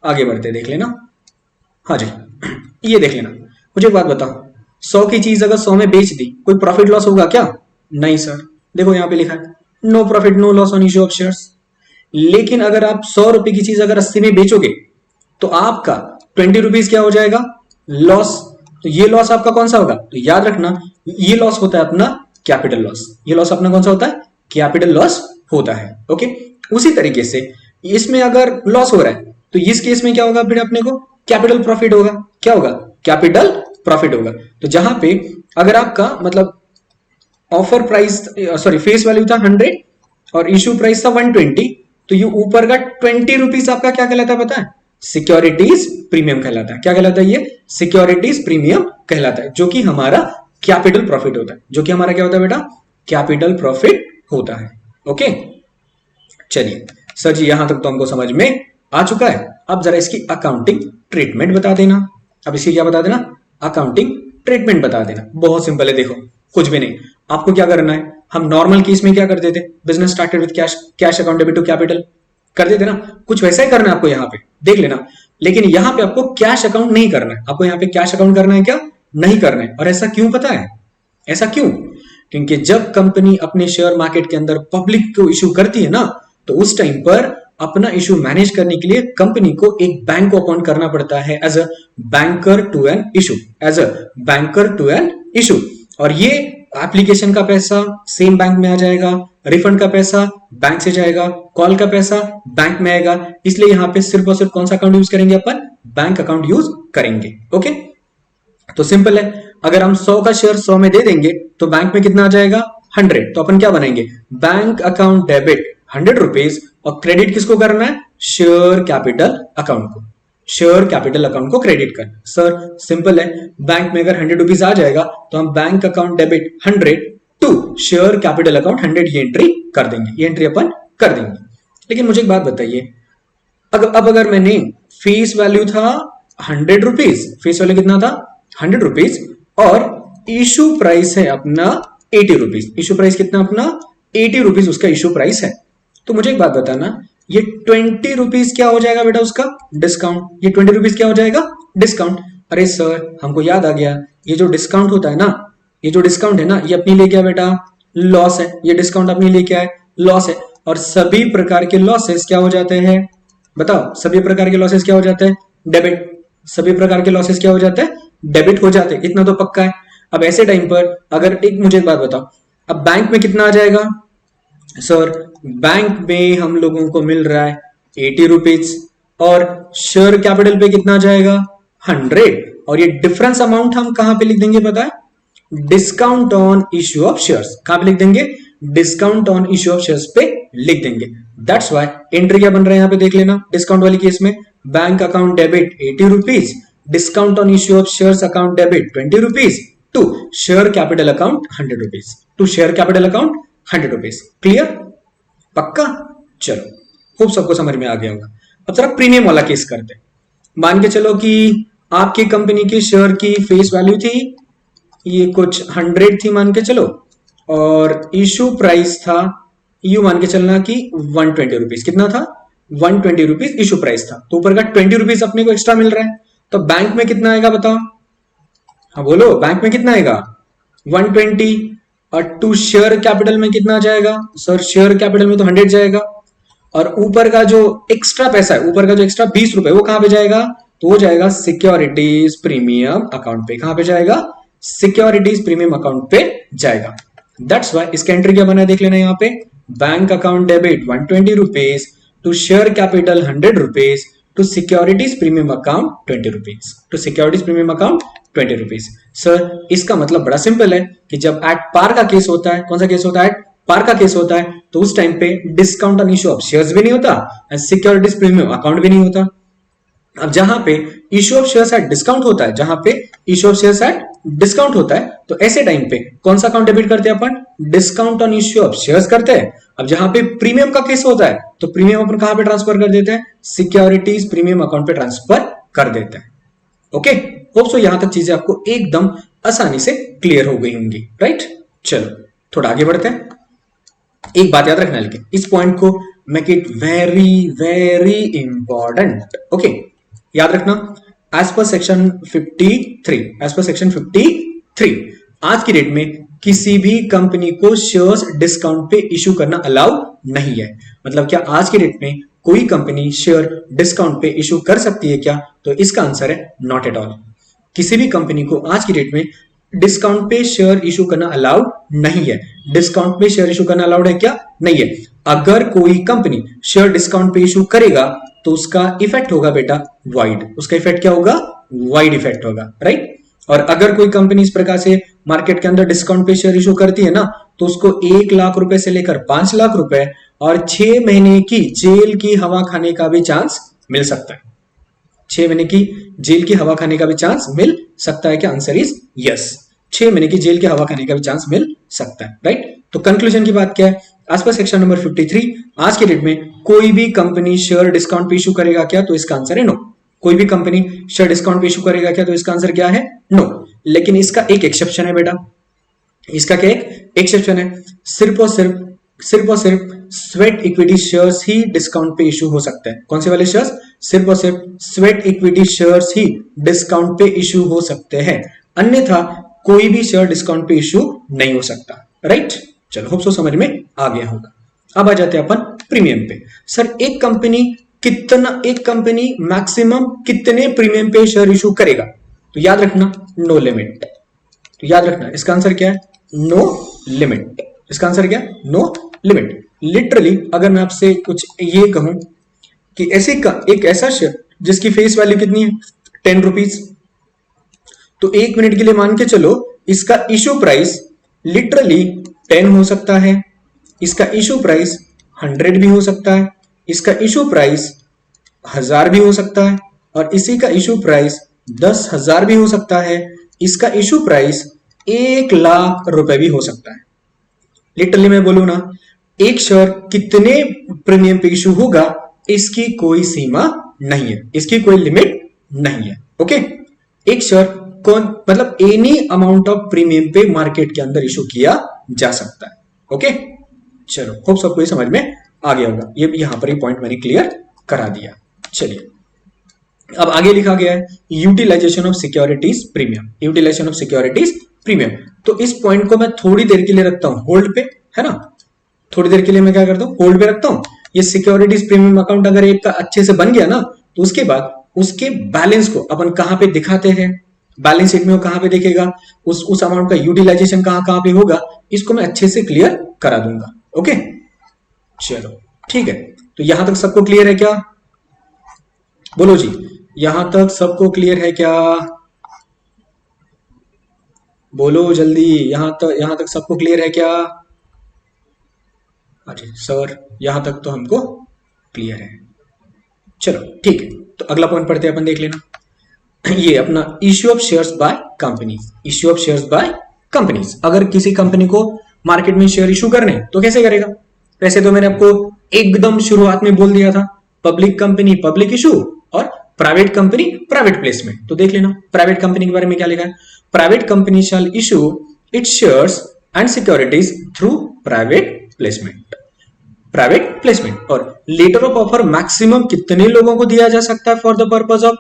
आगे बढ़ते हैं, देख लेना। हाँ जी, ये देख लेना, मुझे एक बात बताओ, 100 की चीज अगर 100 में बेच दी, कोई प्रॉफिट लॉस होगा क्या, नहीं सर, देखो यहां पे लिखा है no profit no loss on issue of shares. लेकिन अगर आप 100 रुपए की चीज अगर 80 में बेचोगे तो आपका 20 रुपीज क्या हो जाएगा, लॉस। तो ये लॉस आपका कौन सा होगा, तो याद रखना ये लॉस होता है अपना कैपिटल लॉस, ये लॉस अपना कौन सा होता है, कैपिटल लॉस होता है। ओके, उसी तरीके से इसमें अगर लॉस हो रहा है तो इस केस में क्या होगा, फिर अपने को कैपिटल प्रॉफिट होगा, क्या होगा, कैपिटल प्रॉफिट होगा। तो जहां पे अगर आपका मतलब offer price sorry face value था 100 और इशू प्राइस था 120, तो ये ऊपर का 20 रुपीज आपका क्या कहलाता है पता है, सिक्योरिटीज प्रीमियम कहलाता है। क्या कहलाता है, ये सिक्योरिटीज प्रीमियम कहलाता है, जो कि हमारा कैपिटल प्रॉफिट होता है, जो कि हमारा क्या होता है बेटा, कैपिटल प्रॉफिट होता है। ओके, चलिए सर जी यहां तक तो हमको समझ में आ चुका है। अब जरा इसकी अकाउंटिंग ट्रीटमेंट बता देना। अब इसकी क्या बता देना, अकाउंटिंग ट्रीटमेंट बता देना। बहुत सिंपल है, देखो कुछ भी नहीं, आपको क्या करना है, हम नॉर्मल केस में क्या करते थे, business started with cash, cash account debit to capital कर देते ना, कुछ वैसा ही करना है आपको यहाँ पे, देख लेना। लेकिन यहाँ पे आपको कैश अकाउंट नहीं करना है, आपको यहाँ पे कैश अकाउंट करना है क्या, नहीं करना है। और ऐसा क्यों पता है, ऐसा क्यों, क्योंकि जब कंपनी अपने शेयर मार्केट के अंदर पब्लिक को इशू करती है ना, तो उस टाइम पर अपना इशू मैनेज करने के लिए कंपनी को एक बैंक को अपॉइंट करना पड़ता है as a banker to an issue, as a banker to an issue. और ये एप्लीकेशन का पैसा सेम बैंक में आ जाएगा, रिफंड का पैसा बैंक से जाएगा, कॉल का पैसा बैंक में आएगा। इसलिए यहाँ पे सिर्फ और सिर्फ कौन सा अकाउंट यूज करेंगे, अपन बैंक अकाउंट यूज करेंगे। ओके, तो सिंपल है, अगर हम 100 का शेयर 100 में दे देंगे तो बैंक में कितना आ जाएगा 100, तो अपन क्या बनाएंगे, बैंक अकाउंट डेबिट 100 रुपीज और क्रेडिट किसको करना है, शेयर कैपिटल अकाउंट को, शेयर कैपिटल अकाउंट को क्रेडिट करना। सर सिंपल है, बैंक में अगर 100 रुपीज आ जाएगा तो हम bank account debit 100 to share capital account 100 ये एंट्री कर देंगे, ये एंट्री अपन कर देंगे। लेकिन मुझे एक बात बताइए, अब अगर मैंने फेस वैल्यू था 100 रुपीज, फेस वैल्यू कितना था 100 रुपीज और इशू प्राइस है अपना 80 रुपीज, इशू प्राइस कितना अपना 80 रुपीज उसका इशू प्राइस है। तो मुझे एक बात बताना, ये 20 रुपीज क्या हो जाएगा बेटा उसका डिस्काउंट, ये 20 रुपीज क्या हो जाएगा डिस्काउंट। अरे सर हमको याद आ गया, ये जो डिस्काउंट होता है ना, ये जो डिस्काउंट है ना, ये अपनी ले क्या बेटा लॉस है, ये डिस्काउंट अपनी ले क्या है लॉस है। और सभी प्रकार के लॉसेस क्या हो जाते हैं, बताओ सभी प्रकार के लॉसेस क्या हो जाते हैं, डेबिट, सभी प्रकार के लॉसेस क्या हो जाते हैं, डेबिट हो जाते हैं, इतना तो पक्का है। अब ऐसे टाइम पर अगर एक मुझे एक बात बताओ, अब बैंक में कितना आ जाएगा, सर बैंक में हम लोगों को मिल रहा है 80 रुपीज और शेयर कैपिटल पे कितना जाएगा 100, और ये डिफरेंस अमाउंट हम कहां पे लिख देंगे पता है, discount on issue of shares, कहां पे लिख देंगे, discount on issue of shares पे लिख देंगे। दैट्स व्हाई एंट्री क्या बन रहा है यहाँ पे देख लेना, डिस्काउंट वाली केस में bank account debit 80 rupees, discount on issue of shares account debit 20 rupees to share capital account 100 rupees, to share capital account 100 rupees. Clear, पक्का, चलो खूब सबको समझ में आ गया होगा। अब जरा प्रीमियम वाला केस करते हैं। मान के चलो कि आपकी कंपनी के शेयर की फेस वैल्यू थी ये कुछ 100 थी मान के चलो, और इशू प्राइस था यू मान के चलना कि 120 रुपीज, कितना था 120 रुपीज इशू प्राइस था, तो ऊपर का 20 रुपीज अपने को एक्स्ट्रा मिल रहा है, तो बैंक में कितना आएगा बताओ, हाँ बोलो बैंक में कितना आएगा 120, और टू शेयर कैपिटल में कितना जाएगा, सर शेयर कैपिटल में तो 100 जाएगा, और ऊपर का जो एक्स्ट्रा पैसा है, ऊपर का जो एक्स्ट्रा 20 रुपए वो कहां पे जाएगा, तो वो जाएगा सिक्योरिटीज प्रीमियम अकाउंट पे। कहां पे जाएगा? सिक्योरिटीज प्रीमियम अकाउंट पे जाएगा। दैट्स वाई इसका एंट्री क्या बना है देख लेना यहाँ पे, bank account debit 120 rupees to share capital 100 rupees to securities premium account 20 rupees, to securities premium account 20 rupees. Sir इसका मतलब बड़ा सिंपल है कि जब एट पार का केस होता है, कौन सा केस होता है? पार का केस होता है, तो उस टाइम पे discount on issue of shares भी नहीं होता एंड सिक्योरिटीज प्रीमियम अकाउंट भी नहीं होता। अब जहां पे issue of shares at discount होता है, जहां पे issue of shares at discount होता है, तो ऐसे टाइम पे कौन सा अकाउंट डेबिट करते हैं अपन? Discount on issue of shares करते हैं। अब जहां पे प्रीमियम का केस होता है, तो प्रीमियम अपन कहां पे ट्रांसफर कर देते हैं? सिक्योरिटीज प्रीमियम अकाउंट पे ट्रांसफर कर देते हैं। ओके, होप सो यहां तक चीजें आपको एकदम आसानी से क्लियर हो गई होंगी, राइट? चलो थोड़ा आगे बढ़ते हैं। एक बात याद रखना, लेकिन इस पॉइंट को make it very very important. Okay, याद रखना, as per section 53, as per section 53 आज की डेट में किसी भी कंपनी को शेयर्स डिस्काउंट पे इशू करना अलाउड नहीं है। मतलब क्या आज की डेट में कोई कंपनी शेयर डिस्काउंट पे इशू कर सकती है क्या? तो इसका आंसर है नॉट एट ऑल। किसी भी कंपनी को आज की डेट में डिस्काउंट पे शेयर इशू करना अलाउड नहीं है। डिस्काउंट पे शेयर इशू करना अलाउड है क्या? नहीं है। अगर कोई कंपनी शेयर डिस्काउंट पे इशू करेगा तो उसका इफेक्ट होगा बेटा वाइड। उसका इफेक्ट क्या होगा? वाइड इफेक्ट होगा, राइट? और अगर कोई कंपनी इस प्रकार से मार्केट के अंदर डिस्काउंट पे शेयर इशू करती है ना, तो उसको 1 लाख रुपए से लेकर 5 लाख रुपए और 6 महीने की जेल की हवा खाने का भी चांस मिल सकता है। 6 महीने की जेल की हवा खाने का भी चांस मिल सकता है क्या? Answer is yes. 6 महीने की जेल की हवा खाने का भी चांस मिल सकता है, राइट? तो कंक्लूजन की बात क्या है? एज पर सेक्शन नंबर 53 आज के डेट में कोई भी कंपनी शेयर डिस्काउंट पे इशू करेगा क्या? तो इसका आंसर है नो। कोई भी कंपनी शेयर डिस्काउंट पे इशू करेगा क्या? तो इसका आंसर क्या है? नो। लेकिन इसका एक एक्सेप्शन है बेटा। इसका क्या एक एक्सेप्शन है? सिर्फ और सिर्फ स्वेट इक्विटी शेयर्स ही डिस्काउंट पे इशू हो सकते हैं। कौन से वाले शेयर्स? सिर्फ और सिर्फ स्वेट इक्विटी शेयर्स ही डिस्काउंट पे इशू हो सकते हैं, अन्यथा कोई भी शेयर डिस्काउंट पे इशू नहीं हो सकता, राइट? चलो होप सो समझ में आ गया होगा। अब आ जाते हैं अपन प्रीमियम पे। सर एक कंपनी मैक्सिमम कितने प्रीमियम पे शेयर इशू करेगा? तो याद रखना नो लिमिट। तो याद रखना इसका आंसर क्या है? No limit. इसका आंसर क्या है? No limit. लिटरली अगर मैं आपसे कुछ ये कहूं कि एक ऐसा शेयर जिसकी फेस वैल्यू कितनी है? 10 रुपीज, तो 1 मिनट के लिए मान के चलो इसका इशू प्राइस लिटरली 10 हो सकता है, इसका इशू प्राइस 100 भी हो सकता है, इसका इशू प्राइस 1000 भी हो सकता है, और इसी का इशू प्राइस 10,000 भी हो सकता है, इसका इशू प्राइस 1 लाख रुपए भी हो सकता है। लिटरली मैं बोलूं ना, एक शेयर कितने प्रीमियम पे इशू होगा इसकी कोई सीमा नहीं है, इसकी कोई लिमिट नहीं है। ओके, एक शेयर कौन मतलब एनी अमाउंट ऑफ प्रीमियम पे मार्केट के अंदर इशू किया जा सकता है। ओके, चलो होप सबको ये समझ में आ गया होगा। ये यहां पर ही पॉइंट मैंने क्लियर करा दिया। चलिए अब आगे लिखा गया है utilisation of securities premium. Utilisation of securities premium, तो इस पॉइंट को मैं थोड़ी देर के लिए रखता हूं होल्ड पे, है ना? थोड़ी देर के लिए मैं क्या करता हूं? होल्ड पे रखता हूं। ये सिक्योरिटीज प्रीमियम अकाउंट अगर एक का अच्छे से बन गया ना, तो उसके बाद उसके बैलेंस को अपन कहां पे दिखाते हैं, बैलेंस शीट में वो कहां पे देखेगा, उस अमाउंट का यूटिलाइजेशन कहां कहां पे होगा, इसको मैं अच्छे से क्लियर करा दूंगा। ओके, चलो ठीक है। तो यहां तक सबको क्लियर है क्या? बोलो जी, यहां तक सबको क्लियर है क्या? बोलो जल्दी, यहां तक सबको क्लियर है क्या? अच्छा सर, यहां तक तो हमको क्लियर है। चलो ठीक है, तो अगला पॉइंट पढ़ते हैं अपन, देख लेना। ये अपना issue of shares by companies. Issue of shares by companies, अगर किसी कंपनी को मार्केट में शेयर इशू करने तो कैसे करेगा? वैसे तो मैंने आपको एकदम शुरुआत में बोल दिया था, पब्लिक कंपनी पब्लिक इशू और प्राइवेट कंपनी प्राइवेट प्लेसमेंट। तो देख लेना प्राइवेट कंपनी के बारे में क्या लिखा है। Private company shall issue it's shares and securities through private placement. Private placement और लेटर ऑफ ऑफर मैक्सिमम कितने लोगों को दिया जा सकता है for the purpose of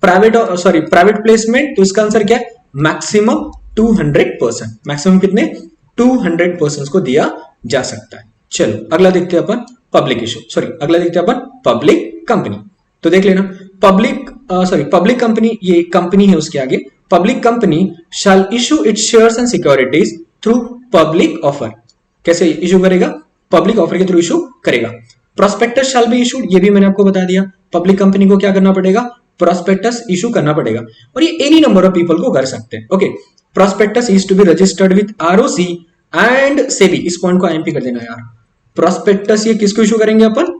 private placement? तो इसका आंसर क्या है? मैक्सिमम 200%। मैक्सिमम कितने? 200% को दिया जा सकता है। चलो अगला देखते हैं अपन पब्लिक इशू, अगला देखते हैं अपन पब्लिक कंपनी। तो देख लेना, पब्लिक कंपनी, ये कंपनी है उसके आगे, public company shall issue it's shares and securities through public offer. कैसे इशू करेगा? पब्लिक ऑफर के थ्रू इशू करेगा। प्रोस्पेक्टस शैल बी इशूड, ये भी मैंने आपको बता दिया, पब्लिक कंपनी को क्या करना पड़ेगा? प्रोस्पेक्टस इशू करना पड़ेगा, और ये एनी नंबर ऑफ पीपल को कर सकते हैं। Okay, prospectus is to be registered with ROC and SEBI. इस पॉइंट को आईएमपी कर देना यार। प्रोस्पेक्टस ये किसको इशू करेंगे अपन?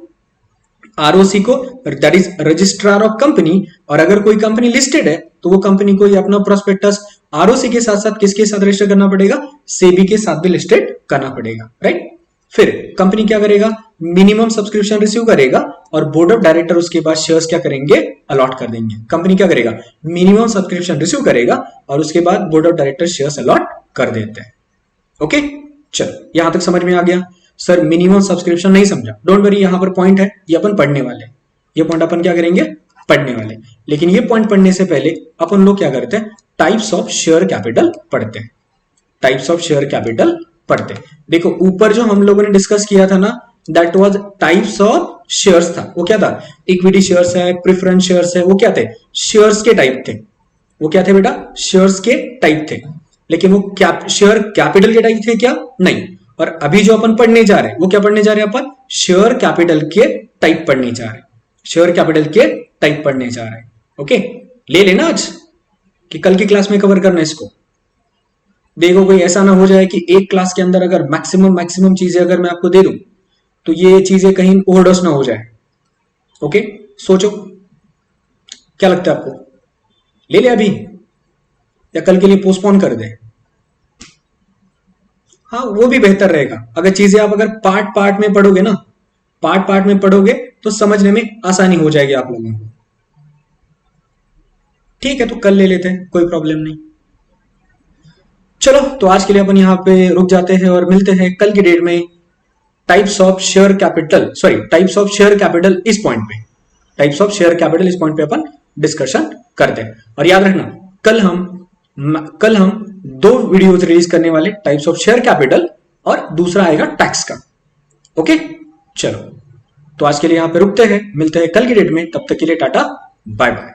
आरओसी को, that is registrar of company. और अगर कोई कंपनी लिस्टेड है तो वो कंपनी को ये अपना प्रोस्पेक्टस आरओसी के साथ साथ किसके साथ रजिस्टर करना पड़ेगा? सेबी के साथ भी लिस्टेड करना पड़ेगा, राइट। फिर कंपनी क्या करेगा? मिनिमम सब्सक्रिप्शन रिसीव करेगा और बोर्ड ऑफ डायरेक्टर उसके बाद शेयर्स क्या करेंगे? अलॉट कर देंगे। कंपनी क्या करेगा? मिनिमम सब्सक्रिप्शन रिसीव करेगा और उसके बाद board of director shares allot कर देते हैं। ओके, चलो यहां तक समझ में आ गया। सर मिनिमम सब्सक्रिप्शन नहीं समझा, डोंट वरी, यहां पर पॉइंट है, ये अपन पढ़ने वाले, ये पॉइंट अपन क्या करेंगे? पढ़ने वाले। लेकिन ये पॉइंट पढ़ने से पहले अपन लोग क्या करते हैं? टाइप्स ऑफ शेयर कैपिटल पढ़ते हैं। टाइप्स ऑफ शेयर कैपिटल पढ़ते हैं। देखो ऊपर जो हम लोगों ने डिस्कस किया था ना, that was types of shares था। वो क्या था? इक्विटी शेयर्स है, प्रेफरेंस शेयर्स है, वो क्या थे? शेयर्स के टाइप थे। वो क्या थे बेटा? शेयर्स के टाइप थे। लेकिन वो शेयर कैपिटल के टाइप थे क्या? नहीं। और अभी जो अपन पढ़ने जा रहे हैं वो क्या पढ़ने जा रहे हैं? अपन शेयर कैपिटल के टाइप पढ़ने जा रहे हैं। शेयर कैपिटल के टाइप पढ़ने जा रहे हैं। ओके, ले लेना आज कि कल की क्लास में कवर करना इसको। देखो कोई ऐसा ना हो जाए कि एक क्लास के अंदर अगर मैक्सिमम चीजें अगर मैं आपको दे दूं तो ये चीजें कहीं ओवरडोज ना हो जाए। ओके, सोचो क्या लगता है आपको? ले ले अभी या कल के लिए पोस्टपोन कर दे? हाँ, वो भी बेहतर रहेगा। अगर चीजें आप अगर पार्ट में पढ़ोगे ना, पार्ट में पढ़ोगे तो समझने में आसानी हो जाएगी आप लोगों को। ठीक है, तो कल ले लेते हैं, कोई प्रॉब्लम नहीं। चलो तो आज के लिए अपन यहाँ पे रुक जाते हैं और मिलते हैं कल की डेट में types of share capital, types of share capital इस पॉइंट पे, टाइप्स ऑफ शेयर कैपिटल इस पॉइंट पे अपन डिस्कशन करते हैं। और याद रखना कल हम 2 वीडियोज रिलीज करने वाले, टाइप्स ऑफ शेयर कैपिटल और दूसरा आएगा टैक्स का। ओके, चलो तो आज के लिए यहां पे रुकते हैं, मिलते हैं कल की डेट में। तब तक के लिए टाटा बाय बाय।